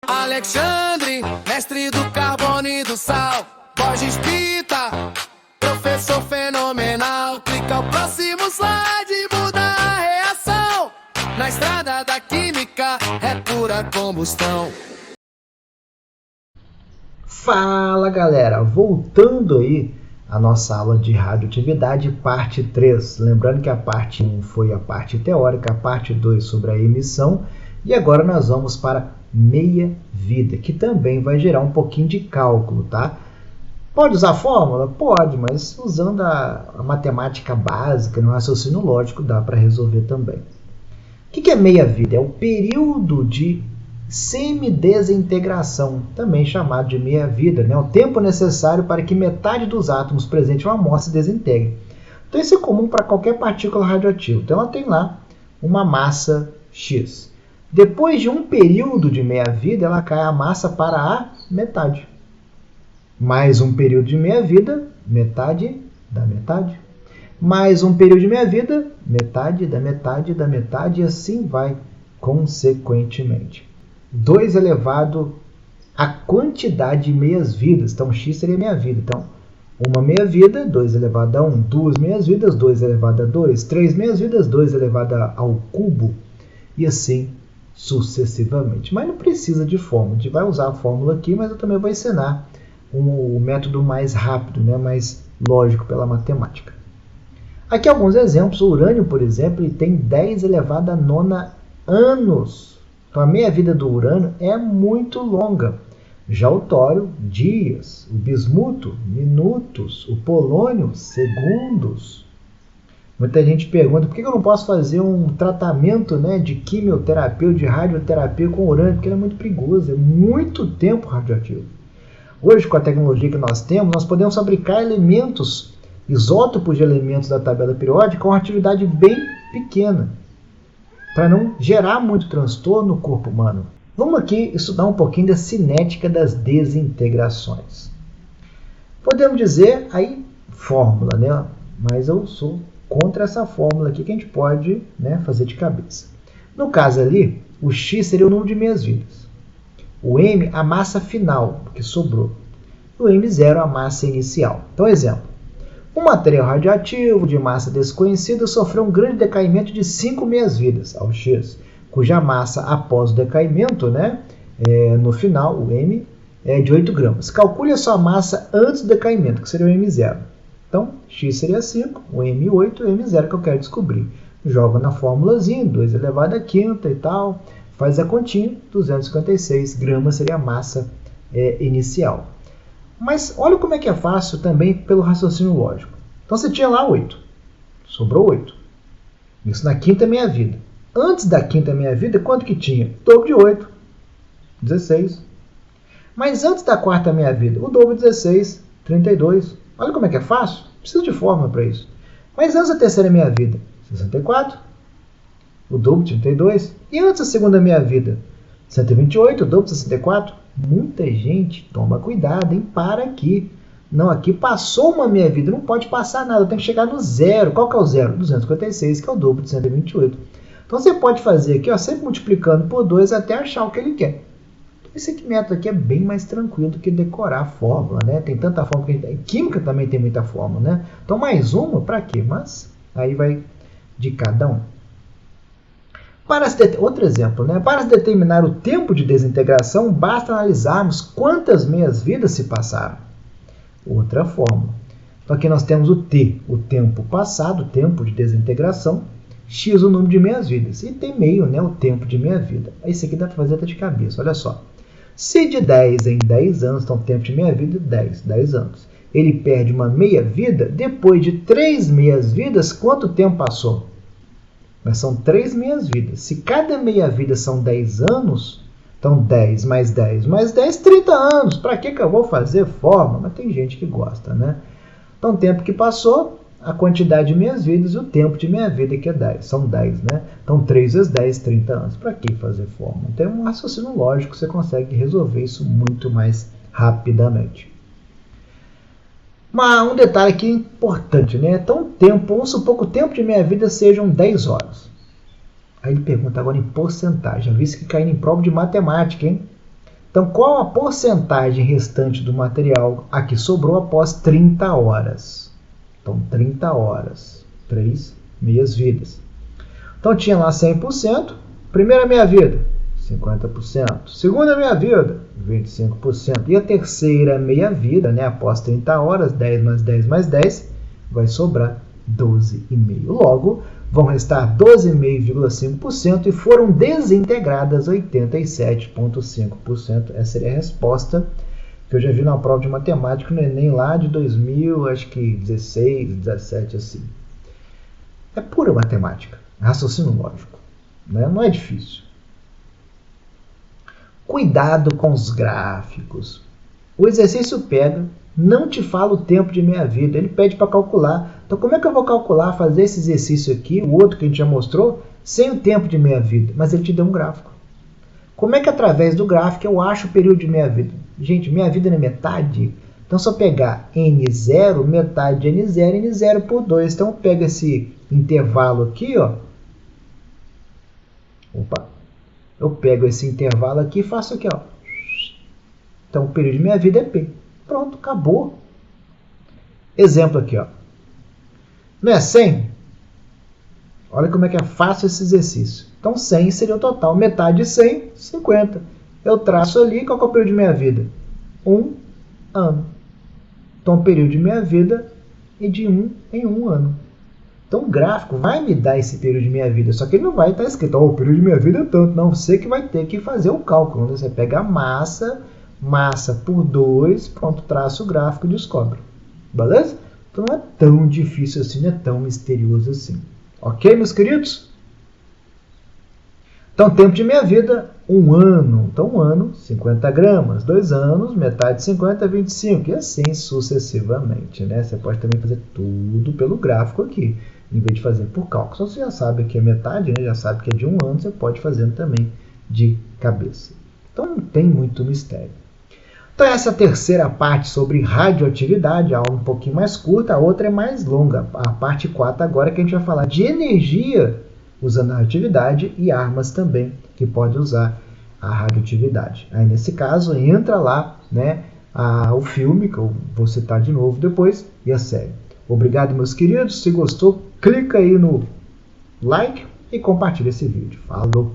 Alexandre, mestre do carbono e do sal. Borges Pita, professor fenomenal. Clica o próximo slide, muda a reação. Na estrada da química é pura combustão. Fala galera, voltando aí a nossa aula de radioatividade, parte 3. Lembrando que a parte 1 foi a parte teórica, a parte 2 sobre a emissão, e agora nós vamos para meia-vida, que também vai gerar um pouquinho de cálculo, tá? Pode usar fórmula? Pode, mas usando a matemática básica, no raciocínio lógico, dá para resolver também. O que é meia-vida? É o período de semidesintegração, também chamado de meia-vida, né? O tempo necessário para que metade dos átomos presentes em uma amostra se desintegre. Então isso é comum para qualquer partícula radioativa. Então ela tem lá uma massa X. Depois de um período de meia-vida, ela cai a massa para a metade. Mais um período de meia-vida, metade da metade. Mais um período de meia-vida, metade da metade da metade, e assim vai consequentemente. 2 elevado à quantidade de meias-vidas. Então, x seria meia-vida. Então, uma meia-vida, 2 elevado a 1. 2 meias-vidas, 2 elevado a 2. 3 meias-vidas, 2 elevado ao cubo. E assim sucessivamente. Mas não precisa de fórmula. A gente vai usar a fórmula aqui, mas eu também vou ensinar o método mais rápido, né? Mais lógico pela matemática. Aqui alguns exemplos. O urânio, por exemplo, ele tem 10 elevado a 9 anos. Então, a meia-vida do urânio é muito longa. Já o tório, dias. O bismuto, minutos. O polônio, segundos. Muita gente pergunta por que eu não posso fazer um tratamento, né, de quimioterapia ou de radioterapia com urânio, porque ele é muito perigoso, é muito tempo radioativo. Hoje, com a tecnologia que nós temos, nós podemos fabricar elementos, isótopos de elementos da tabela periódica com uma atividade bem pequena, para não gerar muito transtorno no corpo humano. Vamos aqui estudar um pouquinho da cinética das desintegrações. Podemos dizer aí fórmula, né? Mas eu sou contra essa fórmula aqui que a gente pode, né, fazer de cabeça. No caso ali, o X seria o número de meias-vidas. O M, a massa final, que sobrou. O M0, a massa inicial. Então, exemplo. Um material radioativo de massa desconhecida sofreu um grande decaimento de 5 meias-vidas ao X, cuja massa após o decaimento, né, no final, o M, é de 8 gramas. Calcule a sua massa antes do decaimento, que seria o M0. Então, X seria 5, o M8 e o M0 que eu quero descobrir. Jogo na formulazinha, 2 elevado a quinta e tal, faz a continha, 256 gramas seria a massa inicial. Mas olha como é que é fácil também pelo raciocínio lógico. Então você tinha lá 8, sobrou 8. Isso na quinta meia-vida. Antes da quinta meia-vida, quanto que tinha? Dobro de 8, 16. Mas antes da quarta meia-vida, o dobro de 16, 32. Olha como é que é fácil. Não precisa de fórmula para isso. Mas antes da terceira meia-vida, 64. O dobro de 32. E antes da segunda meia-vida, 128. O dobro de 64. Muita gente toma cuidado, hein? Para aqui. Não, aqui passou uma meia-vida. Não pode passar nada. Tem que chegar no zero. Qual que é o zero? 256, que é o dobro de 128. Então você pode fazer aqui, ó, sempre multiplicando por 2 até achar o que ele quer. Esse método aqui é bem mais tranquilo do que decorar a fórmula, né? Tem tanta fórmula que a gente tem. Em química também tem muita fórmula, né? Então, mais uma, para quê? Mas aí vai de cada um. Outro exemplo, né? Para se determinar o tempo de desintegração, basta analisarmos quantas meias-vidas se passaram. Outra fórmula. Então, aqui nós temos o T, o tempo passado, o tempo de desintegração, X, o número de meias-vidas. E T meio, né? O tempo de meia-vida. Esse aqui dá para fazer até de cabeça, olha só. Se de 10 em 10 anos, então tempo de meia-vida, 10 anos. Ele perde uma meia-vida, depois de 3 meias-vidas, quanto tempo passou? Mas são 3 meias-vidas. Se cada meia-vida são 10 anos, então 10 mais 10 mais 10, 30 anos. Para que eu vou fazer fórmula? Mas tem gente que gosta, né? Então, o tempo que passou, a quantidade de meias-vidas e o tempo de meia-vida, que é 10. São 10, né? Então, 3 vezes 10, 30 anos. Para que fazer fórmula? Tem um raciocínio lógico, você consegue resolver isso muito mais rapidamente. Mas um detalhe aqui importante, né? Então, vamos supor que o tempo de meia-vida sejam 10 horas. Aí ele pergunta agora em porcentagem. Já vi isso que caindo em prova de matemática, hein? Então, qual a porcentagem restante do material a que sobrou após 30 horas? Então, 30 horas, 3 meias-vidas. Então, tinha lá 100%, primeira meia-vida, 50%, segunda meia-vida, 25%, e a terceira meia-vida, né, após 30 horas, 10 mais 10 mais 10, vai sobrar 12,5%. Logo, vão restar 12,5% e foram desintegradas 87,5%. Essa seria a resposta que eu já vi na prova de matemática no Enem lá de 2000, acho que 16, 17, assim. É pura matemática, raciocínio lógico, né? Não é difícil. Cuidado com os gráficos. O exercício pega, não te fala o tempo de meia-vida, ele pede para calcular. Então, como é que eu vou calcular, fazer esse exercício aqui, o outro que a gente já mostrou, sem o tempo de meia-vida? Mas ele te deu um gráfico. Como é que através do gráfico eu acho o período de meia-vida? Gente, meia-vida não é metade? Então, se eu pegar N0, metade de N0, N0 por 2. Então, eu pego esse intervalo aqui, ó. Opa! Eu pego esse intervalo aqui e faço aqui, ó. Então, o período de meia-vida é P. Pronto, acabou. Exemplo aqui, ó. Não é 100? Olha como é que é fácil esse exercício. Então, 100 seria o total. Metade de 100, 50. Eu traço ali, qual que é o período de meia-vida? 1 ano. Então, o período de meia-vida é de 1 em 1 ano. Então, o gráfico vai me dar esse período de meia-vida, só que ele não vai estar escrito, o período de meia-vida é tanto. Não, você que vai ter que fazer o cálculo. Você pega a massa por 2, pronto, traça o gráfico e descobre. Beleza? Então, não é tão difícil assim, não é tão misterioso assim. Ok, meus queridos? Então, tempo de meia-vida, 1 ano. Então, 1 ano, 50 gramas. 2 anos, metade de 50, 25. E assim sucessivamente, né? Você pode também fazer tudo pelo gráfico aqui, em vez de fazer por cálculo. Então, você já sabe que é metade, né? Já sabe que é de 1 ano, você pode fazer também de cabeça. Então, não tem muito mistério. Então, essa é a terceira parte sobre radioatividade, a aula um pouquinho mais curta, a outra é mais longa. A parte 4 agora que a gente vai falar de energia usando a radioatividade e armas também que pode usar a radioatividade. Aí, nesse caso, entra lá, né, o filme, que eu vou citar de novo depois, e a série. Obrigado, meus queridos. Se gostou, clica aí no like e compartilha esse vídeo. Falou!